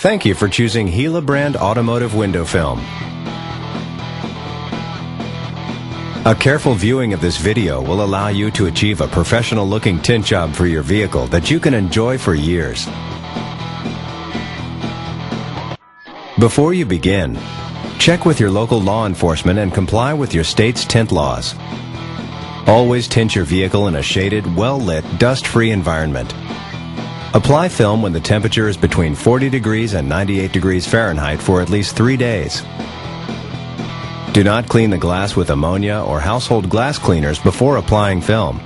Thank you for choosing Gila brand automotive window film. A careful viewing of this video will allow you to achieve a professional-looking tint job for your vehicle that you can enjoy for years. Before you begin, check with your local law enforcement and comply with your state's tint laws. Always tint your vehicle in a shaded, well-lit, dust-free environment. Apply film when the temperature is between 40 degrees and 98 degrees Fahrenheit for at least 3 days. Do not clean the glass with ammonia or household glass cleaners before applying film.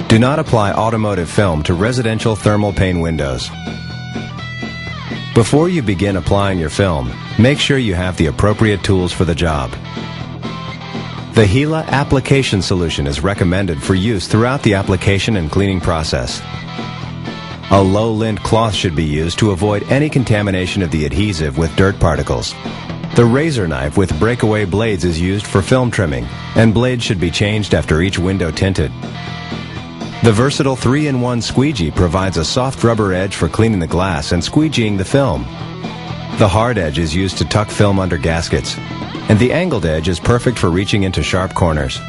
Do not apply automotive film to residential thermal pane windows. Before you begin applying your film, make sure you have the appropriate tools for the job. The Gila application solution is recommended for use throughout the application and cleaning process. A low lint cloth should be used to avoid any contamination of the adhesive with dirt particles. The razor knife with breakaway blades is used for film trimming, and blades should be changed after each window tinted. The versatile 3-in-1 squeegee provides a soft rubber edge for cleaning the glass and squeegeeing the film. The hard edge is used to tuck film under gaskets, and the angled edge is perfect for reaching into sharp corners.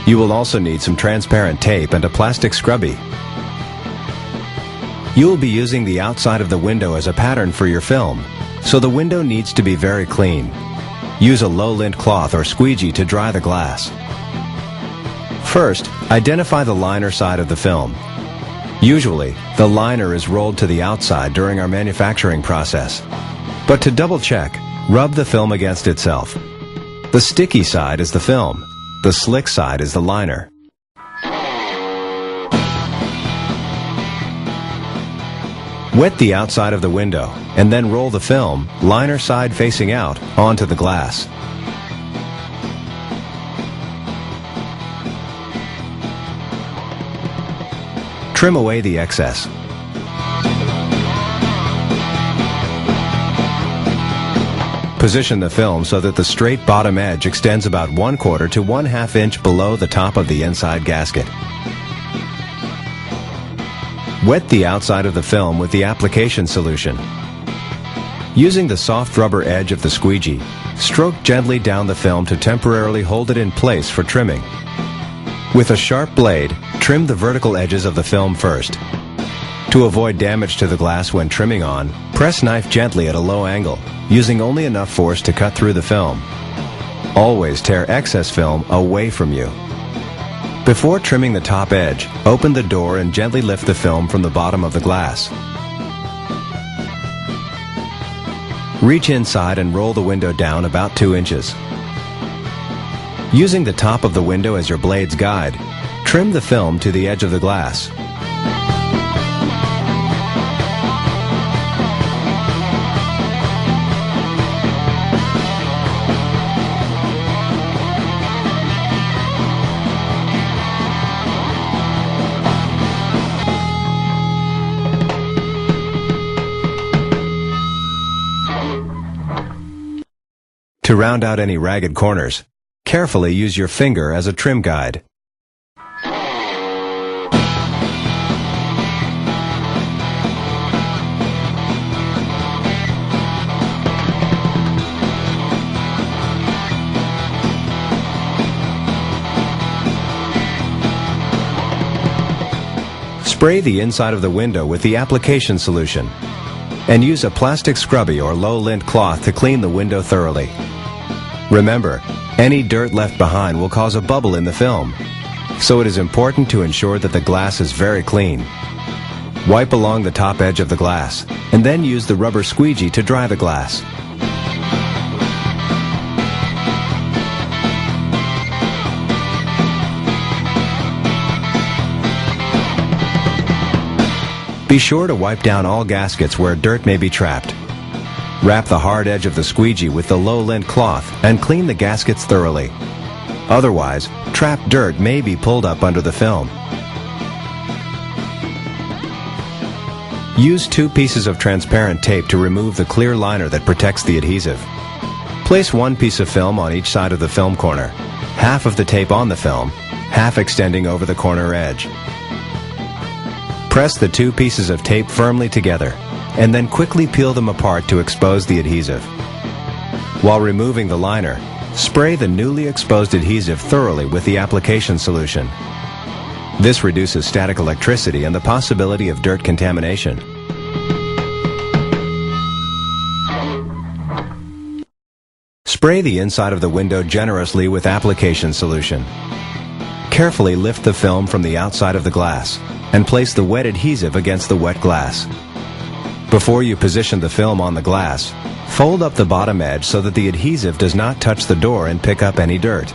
You will also need some transparent tape and a plastic scrubby. You will be using the outside of the window as a pattern for your film, so the window needs to be very clean. Use a low lint cloth or squeegee to dry the glass. First, identify the liner side of the film. Usually, the liner is rolled to the outside during our manufacturing process. But to double check, rub the film against itself. The sticky side is the film. The slick side is the liner. Wet the outside of the window, and then roll the film, liner side facing out, onto the glass. Trim away the excess. Position the film so that the straight bottom edge extends about 1/4 to 1/2 inch below the top of the inside gasket. Wet the outside of the film with the application solution. Using the soft rubber edge of the squeegee, stroke gently down the film to temporarily hold it in place for trimming. With a sharp blade, trim the vertical edges of the film first. To avoid damage to the glass when trimming on, press knife gently at a low angle, using only enough force to cut through the film. Always tear excess film away from you. Before trimming the top edge, open the door and gently lift the film from the bottom of the glass. Reach inside and roll the window down about 2 inches. Using the top of the window as your blade's guide, trim the film to the edge of the glass. To round out any ragged corners, carefully use your finger as a trim guide. Spray the inside of the window with the application solution, and use a plastic scrubby or low lint cloth to clean the window thoroughly. Remember, any dirt left behind will cause a bubble in the film, so it is important to ensure that the glass is very clean. Wipe along the top edge of the glass, and then use the rubber squeegee to dry the glass. Be sure to wipe down all gaskets where dirt may be trapped. Wrap the hard edge of the squeegee with the low lint cloth and clean the gaskets thoroughly. Otherwise, trapped dirt may be pulled up under the film. Use 2 pieces of transparent tape to remove the clear liner that protects the adhesive. Place 1 piece of film on each side of the film corner, half of the tape on the film, half extending over the corner edge. Press the two pieces of tape firmly together, and then quickly peel them apart to expose the adhesive. While removing the liner, spray the newly exposed adhesive thoroughly with the application solution. This reduces static electricity and the possibility of dirt contamination. Spray the inside of the window generously with application solution. Carefully lift the film from the outside of the glass and place the wet adhesive against the wet glass. Before you position the film on the glass, fold up the bottom edge so that the adhesive does not touch the door and pick up any dirt.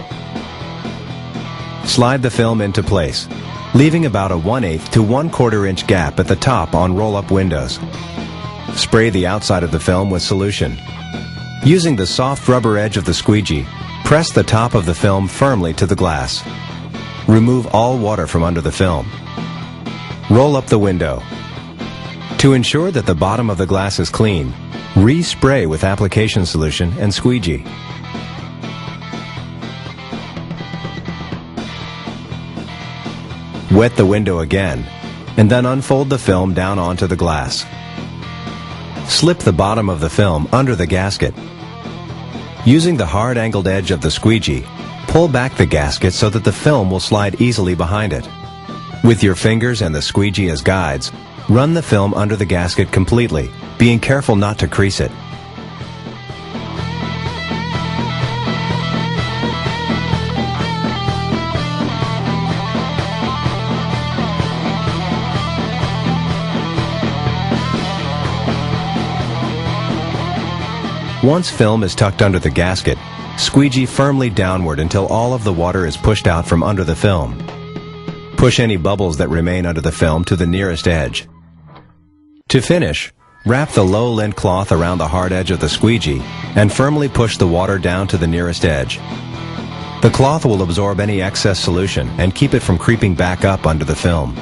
Slide the film into place, leaving about a 1/8 to 1/4 inch gap at the top on roll-up windows. Spray the outside of the film with solution. Using the soft rubber edge of the squeegee, press the top of the film firmly to the glass. Remove all water from under the film. Roll up the window. To ensure that the bottom of the glass is clean, re-spray with application solution and squeegee. Wet the window again, and then unfold the film down onto the glass. Slip the bottom of the film under the gasket. Using the hard angled edge of the squeegee, pull back the gasket so that the film will slide easily behind it. With your fingers and the squeegee as guides, run the film under the gasket completely, being careful not to crease it. Once film is tucked under the gasket, squeegee firmly downward until all of the water is pushed out from under the film. Push any bubbles that remain under the film to the nearest edge. To finish, wrap the low lint cloth around the hard edge of the squeegee and firmly push the water down to the nearest edge. The cloth will absorb any excess solution and keep it from creeping back up under the film.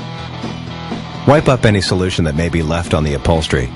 Wipe up any solution that may be left on the upholstery.